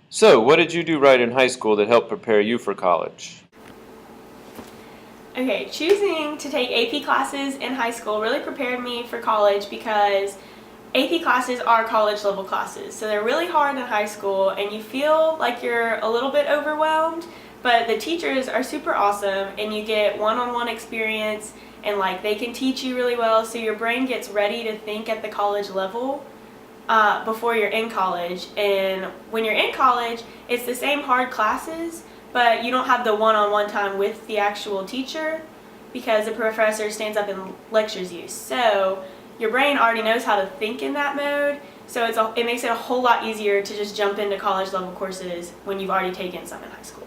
So, what did you do right in high school that helped prepare you for college? Okay, choosing to take AP classes in high school really prepared me for college because AP classes are college level classes. So they're really hard in high school and you feel like you're a little bit overwhelmed, but the teachers are super awesome and you get one-on-one experience and like they can teach you really well so your brain gets ready to think at the college level before you're in college. And when you're in college, it's the same hard classes, but you don't have the one-on-one time with the actual teacher because the professor stands up and lectures you. So your brain already knows how to think in that mode. So it makes it a whole lot easier to just jump into college level courses when you've already taken some in high school.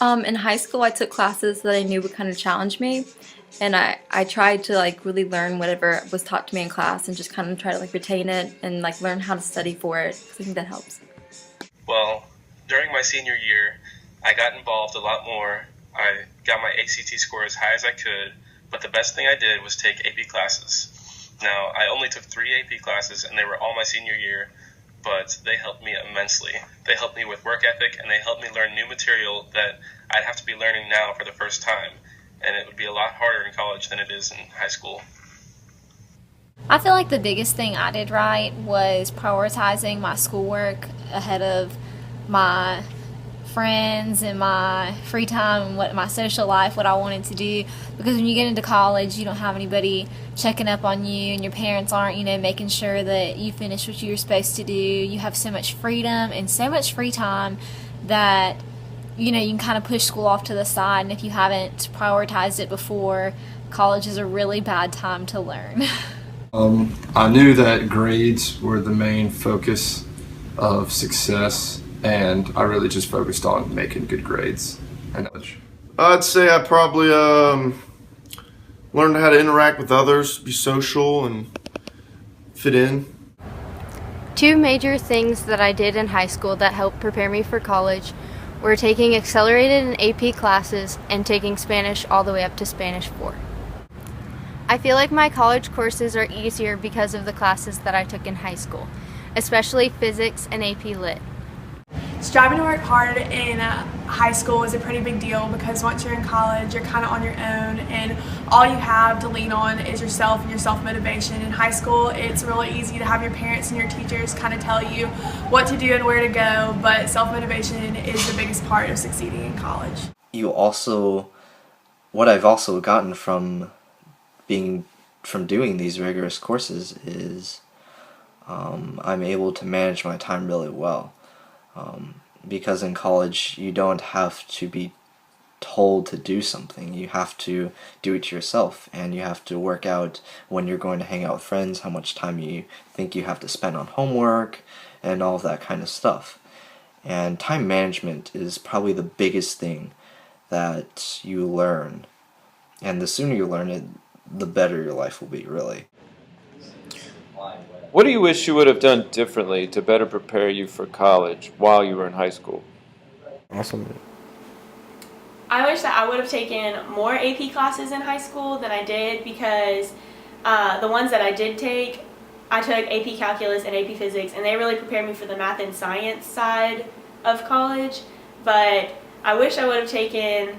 In high school, I took classes that I knew would kind of challenge me, and I tried to like really learn whatever was taught to me in class and just kind of try to like retain it and like learn how to study for it. 'Cause I think that helps. Well, during my senior year, I got involved a lot more. I got my ACT score as high as I could, but the best thing I did was take AP classes. Now, I only took 3 AP classes, and they were all my senior year, but they helped me immensely. They helped me with work ethic, and they helped me learn new material that I'd have to be learning now for the first time, and it would be a lot harder in college than it is in high school. I feel like the biggest thing I did right was prioritizing my schoolwork ahead of my friends and my free time and what my social life, what I wanted to do. Because when you get into college, you don't have anybody checking up on you, and your parents aren't, making sure that you finish what you're supposed to do. You have so much freedom and so much free time that you can kind of push school off to the side. And if you haven't prioritized it before, college is a really bad time to learn. I knew that grades were the main focus of success, and I really just focused on making good grades. And I'd say I probably learned how to interact with others, be social, and fit in. Two major things that I did in high school that helped prepare me for college were taking accelerated and AP classes and taking Spanish all the way up to Spanish 4. I feel like my college courses are easier because of the classes that I took in high school, especially physics and AP Lit. Striving to work hard in high school is a pretty big deal because once you're in college, you're kind of on your own and all you have to lean on is yourself and your self-motivation. In high school, it's really easy to have your parents and your teachers kind of tell you what to do and where to go, but self-motivation is the biggest part of succeeding in college. What I've also gotten from doing these rigorous courses is I'm able to manage my time really well. Because in college you don't have to be told to do something. You have to do it yourself, and you have to work out when you're going to hang out with friends, how much time you think you have to spend on homework, and all of that kind of stuff. And time management is probably the biggest thing that you learn. And the sooner you learn it, the better your life will be, really. What do you wish you would have done differently to better prepare you for college while you were in high school? Awesome. I wish that I would have taken more AP classes in high school than I did because the ones that I did take, I took AP Calculus and AP Physics, and they really prepared me for the math and science side of college. But I wish I would have taken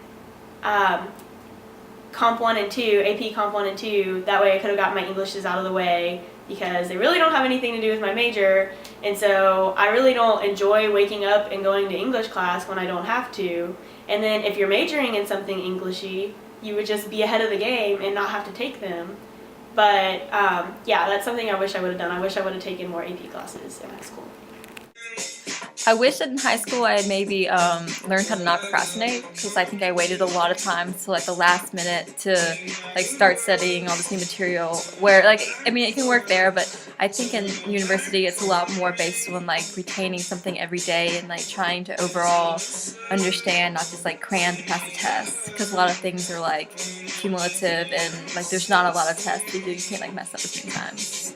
Comp 1 and 2, AP Comp 1 and 2, that way I could have gotten my Englishes out of the way because they really don't have anything to do with my major, and so I really don't enjoy waking up and going to English class when I don't have to. And then if you're majoring in something Englishy, you would just be ahead of the game and not have to take them. But yeah, that's something I wish I would have done. I wish I would have taken more AP classes in high school. I wish that in high school I had maybe learned how to not procrastinate, because I think I waited a lot of times to like the last minute to like start studying all this new material. Where it can work there, but I think in university it's a lot more based on like retaining something every day and like trying to overall understand, not just like cram to pass the test. Because a lot of things are like cumulative and like there's not a lot of tests because you can't like mess up a few times.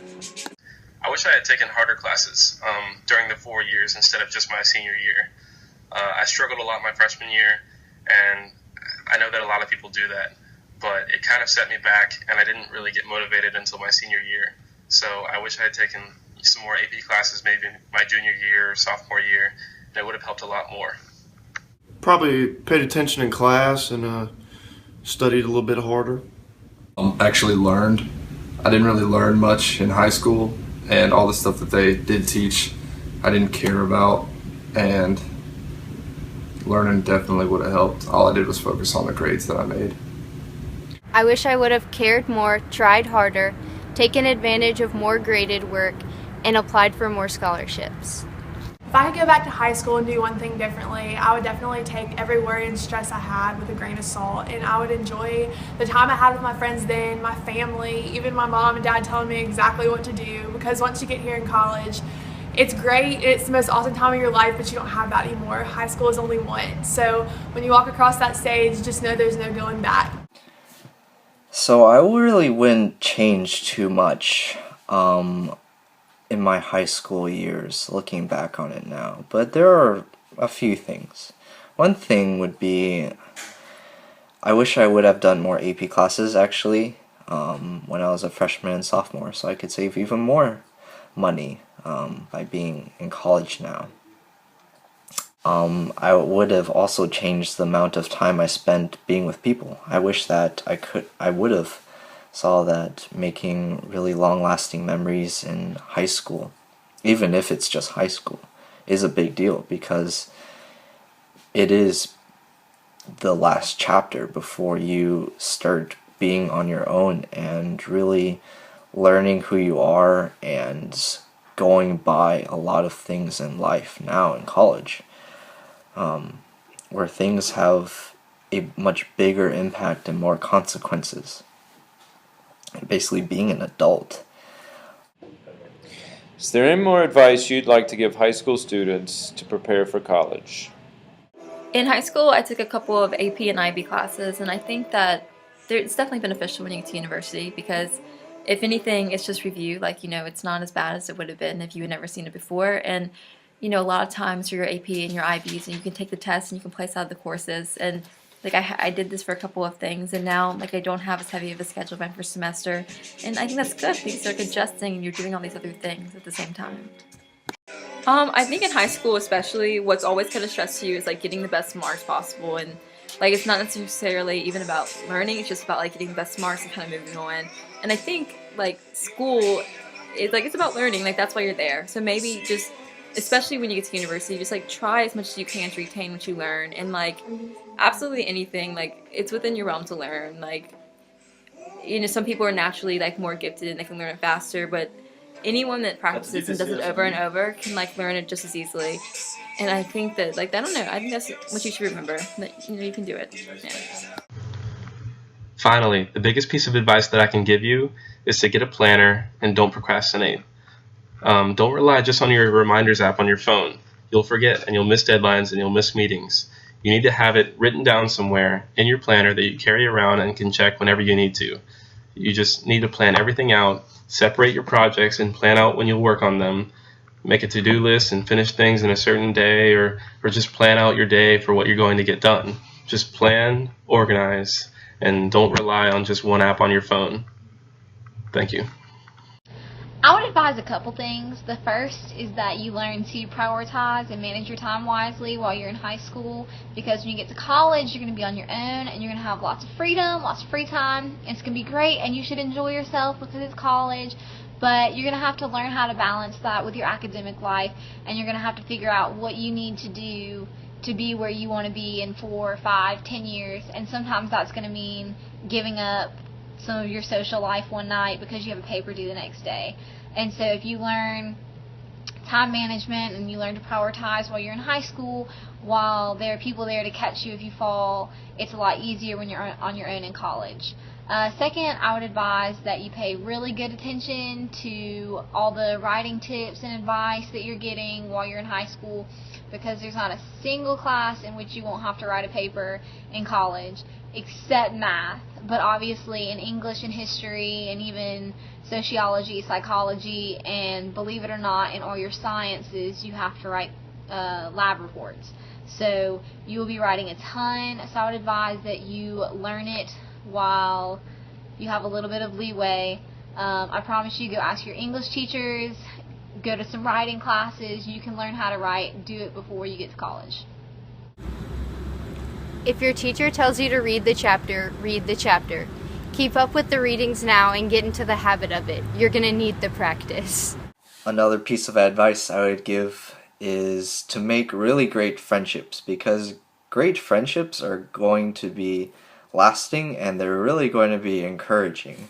I wish I had taken harder classes during the 4 years instead of just my senior year. I struggled a lot my freshman year, and I know that a lot of people do that, but it kind of set me back, and I didn't really get motivated until my senior year. So I wish I had taken some more AP classes maybe my junior year or sophomore year. That would have helped a lot more. Probably paid attention in class and studied a little bit harder. Actually learned. I didn't really learn much in high school, and all the stuff that they did teach I didn't care about, and learning definitely would have helped. All I did was focus on the grades that I made. I wish I would have cared more, tried harder, taken advantage of more graded work, and applied for more scholarships. If I could go back to high school and do one thing differently, I would definitely take every worry and stress I had with a grain of salt, and I would enjoy the time I had with my friends then, my family, even my mom and dad telling me exactly what to do, because once you get here in college, it's great, it's the most awesome time of your life, but you don't have that anymore. High school is only one. So when you walk across that stage, just know there's no going back. So I really wouldn't change too much in my high school years, looking back on it now. But there are a few things. One thing would be, I wish I would have done more AP classes actually when I was a freshman and sophomore, so I could save even more money by being in college now. I would have also changed the amount of time I spent being with people. I wish that I would have saw that making really long-lasting memories in high school, even if it's just high school, is a big deal, because it is the last chapter before you start being on your own and really learning who you are and going by a lot of things in life now in college, where things have a much bigger impact and more consequences. Basically being an adult. Is there any more advice you'd like to give high school students to prepare for college? In high school, I took a couple of AP and IB classes, and I think that it's definitely beneficial when you get to university, because if anything, it's just review. Like, it's not as bad as it would have been if you had never seen it before. And, a lot of times for your AP and your IBs, and you can take the test and you can place out the courses. And I did this for a couple of things, and now I don't have as heavy of a schedule my first semester, and I think that's good because you're adjusting and you're doing all these other things at the same time. I think in high school especially, what's always kind of stressed you is getting the best marks possible, and it's not necessarily even about learning, it's just about getting the best marks and kind of moving on. And I think school is it's about learning, that's why you're there. So maybe just, especially when you get to university, just try as much as you can to retain what you learn, and absolutely anything, it's within your realm to learn. Some people are naturally more gifted and they can learn it faster, but anyone that practices and does it over and over can learn it just as easily. And I think that I don't know, I think that's what you should remember, that you can do it. Yeah. Finally, the biggest piece of advice that I can give you is to get a planner and don't procrastinate. Don't rely just on your reminders app on your phone. You'll forget and you'll miss deadlines and you'll miss meetings. You need to have it written down somewhere in your planner that you carry around and can check whenever you need to. You just need to plan everything out, separate your projects and plan out when you'll work on them. Make a to-do list and finish things in a certain day, or just plan out your day for what you're going to get done. Just plan, organize, and don't rely on just one app on your phone. Thank you. I would advise a couple things. The first is that you learn to prioritize and manage your time wisely while you're in high school, because when you get to college, you're going to be on your own and you're going to have lots of freedom, lots of free time. It's going to be great and you should enjoy yourself because it's college, but you're going to have to learn how to balance that with your academic life, and you're going to have to figure out what you need to do to be where you want to be in 4, 5, 10 years, and sometimes that's going to mean giving up some of your social life one night because you have a paper due the next day. And so if you learn time management and you learn to prioritize while you're in high school, while there are people there to catch you if you fall, it's a lot easier when you're on your own in college. Second, I would advise that you pay really good attention to all the writing tips and advice that you're getting while you're in high school, because there's not a single class in which you won't have to write a paper in college, except math. But obviously in English and history and even sociology, psychology, and believe it or not, in all your sciences, you have to write lab reports. So you will be writing a ton, so I would advise that you learn it while you have a little bit of leeway I promise you, go ask your English teachers, go to some writing classes. You can learn how to write. Do it before you get to college. If your teacher tells you to read the chapter, read the chapter. Keep up with the readings now and get into the habit of it. You're going to need the practice. Another piece of advice I would give is to make really great friendships, because great friendships are going to be lasting and they're really going to be encouraging.